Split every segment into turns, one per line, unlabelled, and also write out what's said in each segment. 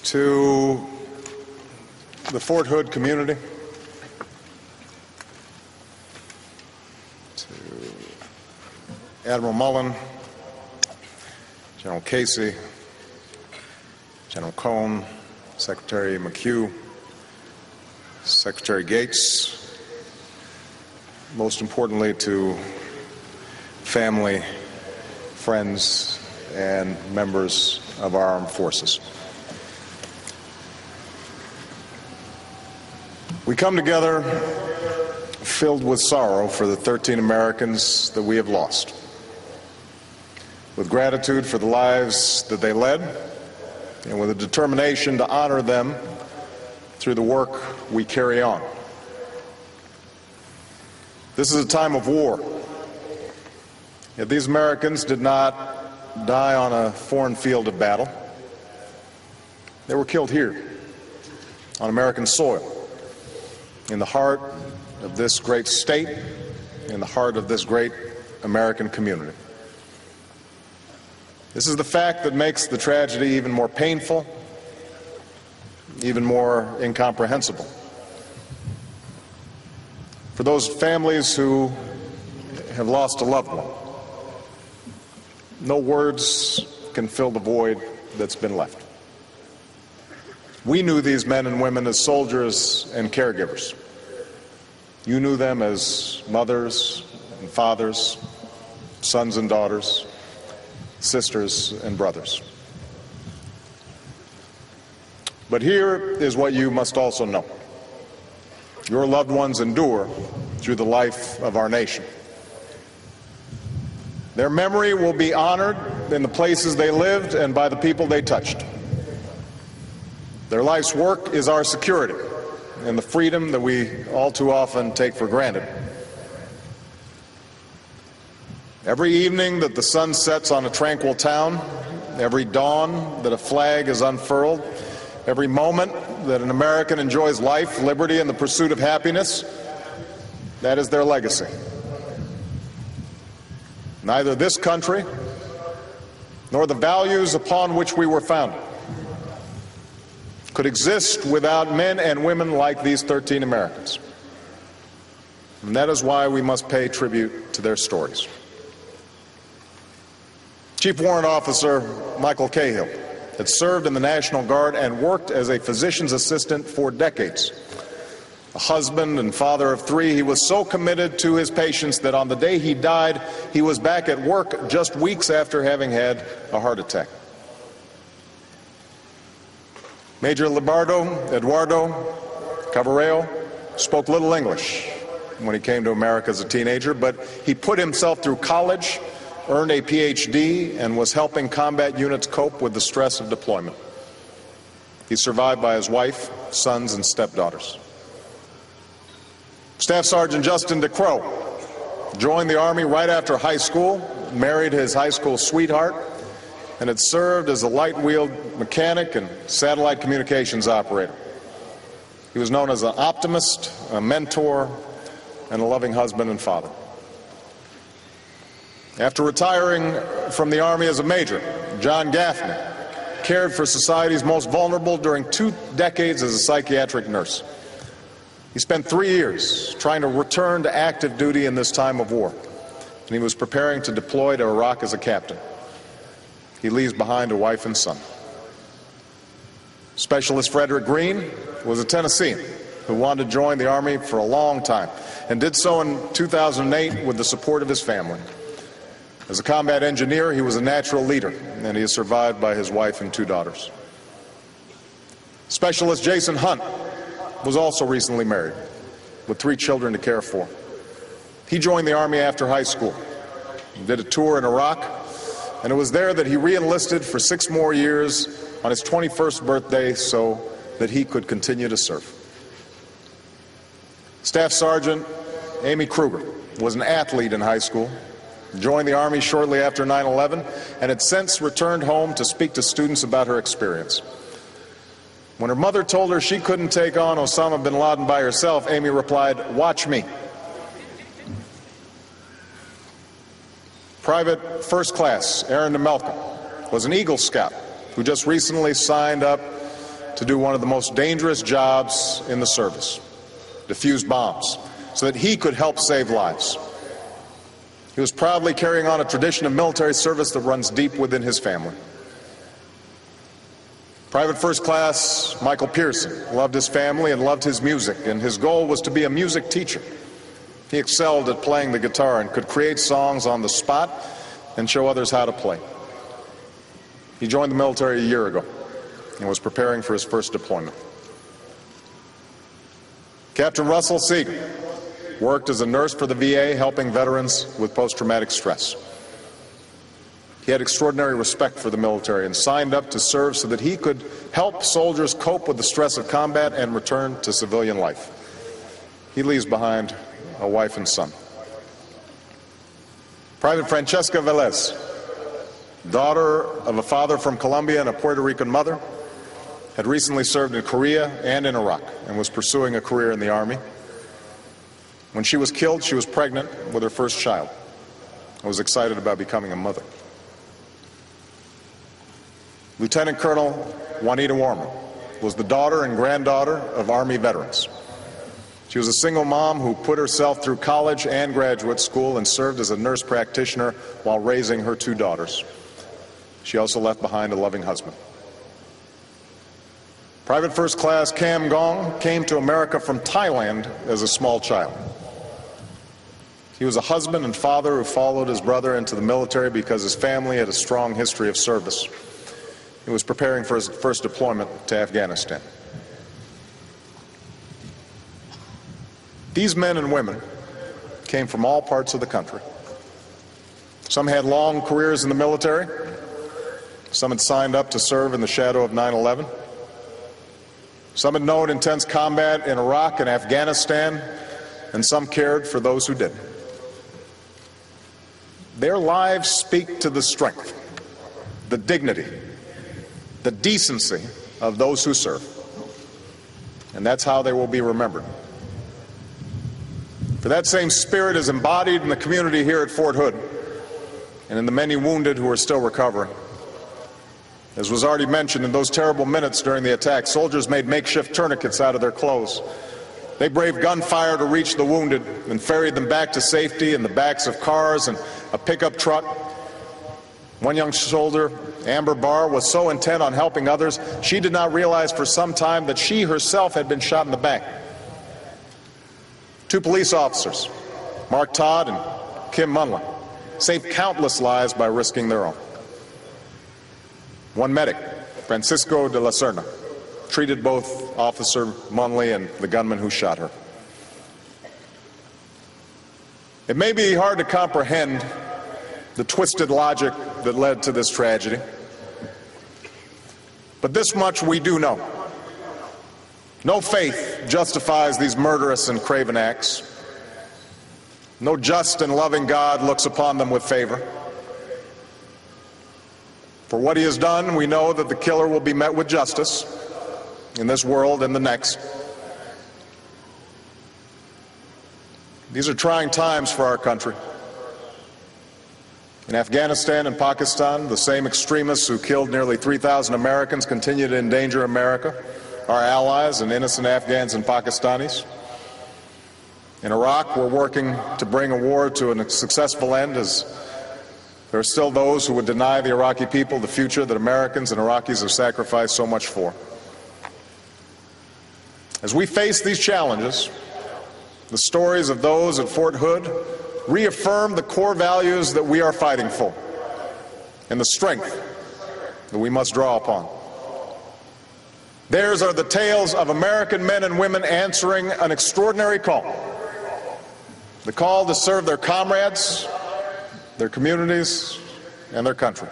to the Fort Hood community, to Admiral Mullen, General Casey, General Cohn, Secretary McHugh, Secretary Gates, most importantly to family, friends, and members of our armed forces. We come together filled with sorrow for the 13 Americans that we have lost, with gratitude for the lives that they led, and with a determination to honor them through the work we carry on. This is a time of war. Yet these Americans did not die on a foreign field of battle. They were killed here, on American soil, in the heart of this great state, in the heart of this great American community. This is the fact that makes the tragedy even more painful, even more incomprehensible. For those families who have lost a loved one, no words can fill the void that's been left. We knew these men and women as soldiers and caregivers. You knew them as mothers and fathers, sons and daughters, sisters and brothers. But here is what you must also know. Your loved ones endure through the life of our nation. Their memory will be honored in the places they lived and by the people they touched. Their life's work is our security and the freedom that we all too often take for granted. Every evening that the sun sets on a tranquil town, every dawn that a flag is unfurled, every moment that an American enjoys life, liberty, and the pursuit of happiness, that is their legacy. Neither this country nor the values upon which we were founded could exist without men and women like these 13 Americans. And that is why we must pay tribute to their stories. Chief Warrant Officer Michael Cahill had served in the National Guard and worked as a physician's assistant for decades. A husband and father of 3, he was so committed to his patients that on the day he died, he was back at work just weeks after having had a heart attack. Major Eduardo Cavareo spoke little English when he came to America as a teenager, but he put himself through college, earned a PhD, and was helping combat units cope with the stress of deployment. He's survived by his wife, sons, and stepdaughters. Staff Sergeant Justin DeCrow joined the Army right after high school, married his high school sweetheart, and had served as a light-wheeled mechanic and satellite communications operator. He was known as an optimist, a mentor, and a loving husband and father. After retiring from the Army as a major, John Gaffney cared for society's most vulnerable during 2 decades as a psychiatric nurse. He spent 3 years trying to return to active duty in this time of war, and he was preparing to deploy to Iraq as a captain. He leaves behind a wife and son. Specialist Frederick Green was a Tennessean who wanted to join the Army for a long time and did so in 2008 with the support of his family. As a combat engineer, he was a natural leader, and he is survived by his wife and 2 daughters. Specialist Jason Hunt was also recently married, with 3 children to care for. He joined the Army after high school, did a tour in Iraq, and it was there that he re-enlisted for 6 more years on his 21st birthday so that he could continue to serve. Staff Sergeant Amy Kruger was an athlete in high school, joined the Army shortly after 9/11, and had since returned home to speak to students about her experience. When her mother told her she couldn't take on Osama bin Laden by herself, Amy replied, "Watch me." Private First Class Aaron DeMelka was an Eagle Scout who just recently signed up to do one of the most dangerous jobs in the service, defuse bombs, so that he could help save lives. He was proudly carrying on a tradition of military service that runs deep within his family. Private First Class Michael Pearson loved his family and loved his music, and his goal was to be a music teacher. He excelled at playing the guitar and could create songs on the spot and show others how to play. He joined the military a year ago and was preparing for his first deployment. Captain Russell Seegan worked as a nurse for the VA, helping veterans with post-traumatic stress. He had extraordinary respect for the military and signed up to serve so that he could help soldiers cope with the stress of combat and return to civilian life. He leaves behind a wife and son. Private Francesca Velez, daughter of a father from Colombia and a Puerto Rican mother, had recently served in Korea and in Iraq and was pursuing a career in the Army. When she was killed, she was pregnant with her first child and was excited about becoming a mother. Lieutenant Colonel Juanita Warmer was the daughter and granddaughter of Army veterans. She was a single mom who put herself through college and graduate school and served as a nurse practitioner while raising her two daughters. She also left behind a loving husband. Private First Class Cam Gong came to America from Thailand as a small child. He was a husband and father who followed his brother into the military because his family had a strong history of service. He was preparing for his first deployment to Afghanistan. These men and women came from all parts of the country. Some had long careers in the military. Some had signed up to serve in the shadow of 9/11. Some had known intense combat in Iraq and Afghanistan, and some cared for those who didn't. Their lives speak to the strength, the dignity, the decency of those who serve. And that's how they will be remembered. For that same spirit is embodied in the community here at Fort Hood and in the many wounded who are still recovering. As was already mentioned, in those terrible minutes during the attack, soldiers made makeshift tourniquets out of their clothes. They braved gunfire to reach the wounded and ferried them back to safety in the backs of cars and a pickup truck. One young soldier, Amber Barr, was so intent on helping others, she did not realize for some time that she herself had been shot in the back. Two police officers, Mark Todd and Kim Munley, saved countless lives by risking their own. One medic, Francisco de la Serna, treated both Officer Munley and the gunman who shot her. It may be hard to comprehend the twisted logic that led to this tragedy, but this much we do know. No faith justifies these murderous and craven acts. No just and loving God looks upon them with favor. For what he has done, we know that the killer will be met with justice in this world and the next. These are trying times for our country. In Afghanistan and Pakistan, the same extremists who killed nearly 3,000 Americans continue to endanger America, our allies, and innocent Afghans and Pakistanis. In Iraq, we're working to bring a war to a successful end, as there are still those who would deny the Iraqi people the future that Americans and Iraqis have sacrificed so much for. As we face these challenges, the stories of those at Fort Hood reaffirm the core values that we are fighting for and the strength that we must draw upon. Theirs are the tales of American men and women answering an extraordinary call. The call to serve their comrades, their communities, and their country.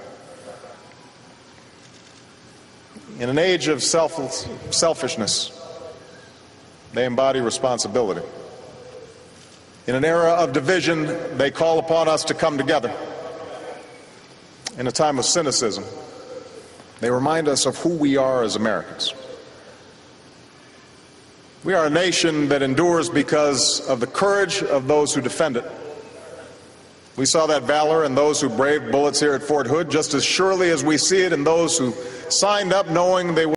In an age of selfishness, they embody responsibility. In an era of division, they call upon us to come together. In a time of cynicism, they remind us of who we are as Americans. We are a nation that endures because of the courage of those who defend it. We saw that valor in those who braved bullets here at Fort Hood just as surely as we see it in those who signed up knowing they would